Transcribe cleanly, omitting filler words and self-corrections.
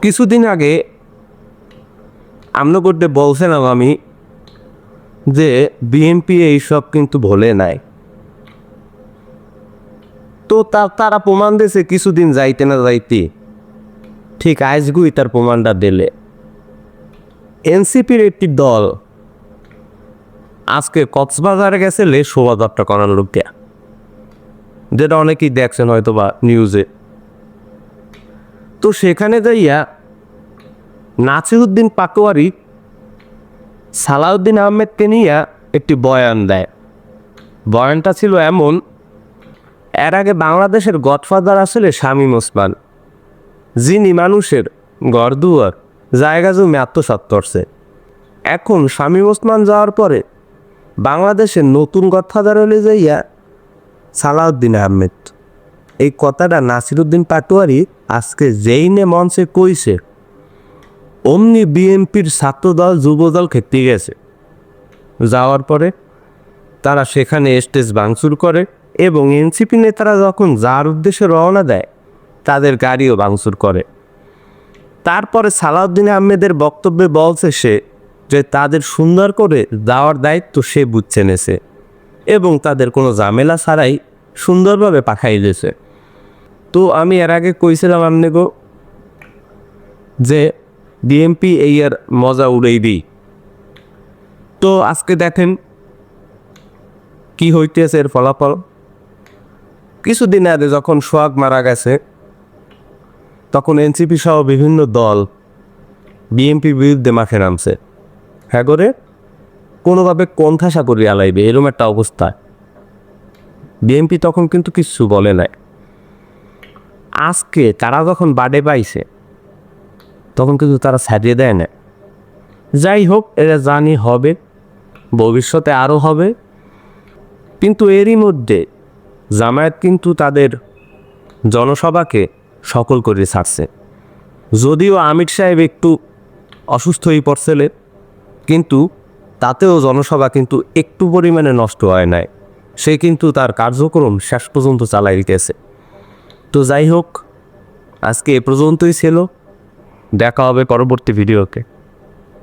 কিছুদিন আগে আমরা করতে বলছিলাম আমি যে বিএনপি এইসব কিন্তু ভোলে নাই। তো তারা প্রমাণ দিয়েছে কিছুদিন যাইতে না যাইতে ঠিক আজগুই তার প্রমাণটা দিলে। এনসিপির একটি দল আজকে কক্সবাজারে গেছিলে শোভাযাত্রা করার লোকটা, যেটা অনেকেই দেখছেন হয়তো বা নিউজে। তো সেখানে যাইয়া নাসিরউদ্দিন পাটোয়ারি সালাউদ্দিন আহমেদকে নিয়ে একটি বয়ান দেয়। বয়ানটা ছিল এমন, এর আগে বাংলাদেশের গডফাদার আসলে শামীম ওসমান, যিনি মানুষের ঘরদুয়ার জায়গা জমি আত্মসাৎ করছে। এখন শামীম ওসমান যাওয়ার পরে বাংলাদেশের নতুন গডফাদার হলে যাইয়া সালাউদ্দিন আহমেদ। এই কথাটা নাসিরউদ্দিন পাটোয়ারি আজকে যেই নে মঞ্চে কইছে, অমনি বিএনপির ছাত্রদল যুবদল খেতে গেছে। যাওয়ার পরে তারা সেখানে স্টেজ ভাঙচুর করে এবং এনসিপি নেতারা যখন যার উদ্দেশ্যে রওনা দেয় তাদের গাড়িও ভাঙচুর করে। তারপরে সালাউদ্দিন আহমেদের বক্তব্যে বলছে সে যে তাদের সুন্দর করে যাওয়ার দায়িত্ব সে বুঝছে নেছে এবং তাদের কোনো ঝামেলা ছাড়াই সুন্দরভাবে পাঠাই দিয়েছে। তো আমি এর আগে কইছিলাম আপনাকে যে বিএনপি এই আর মজা উড়েই দিই। তো আজকে দেখেন কি হইতেছে এর ফলাফল। কিছুদিন আগে যখন সোহাগ মারা গেছে তখন এনসিপি সহ বিভিন্ন দল বিএনপির বিরুদ্ধে মাঠে নামছে। হ্যাঁ করে কোনোভাবে কোণঠাসা করিয়া আলাইবে এরকম একটা অবস্থা। বিএনপি তখন কিন্তু কিচ্ছু বলে নাই। আজকে তারা যখন বাডে পাইছে তখন কিন্তু তারা ছাড়িয়ে দেয় না। যাই হোক, এরা জানি হবে, ভবিষ্যতে আরও হবে। কিন্তু এরই মধ্যে জামায়াত কিন্তু তাদের জনসভাকে সকল করে ছাড়ছে। যদিও আমির সাহেব একটু অসুস্থ হয়ে পড়ছিলেন, কিন্তু তাতেও জনসভা কিন্তু একটু পরিমাণে নষ্ট হয় নাই। সে কিন্তু তার কার্যক্রম শেষ পর্যন্ত চালাই দিতেছে। তো যাই হোক, আজকে এ পর্যন্তই ছিল। দেখা হবে পরবর্তী ভিডিওতে।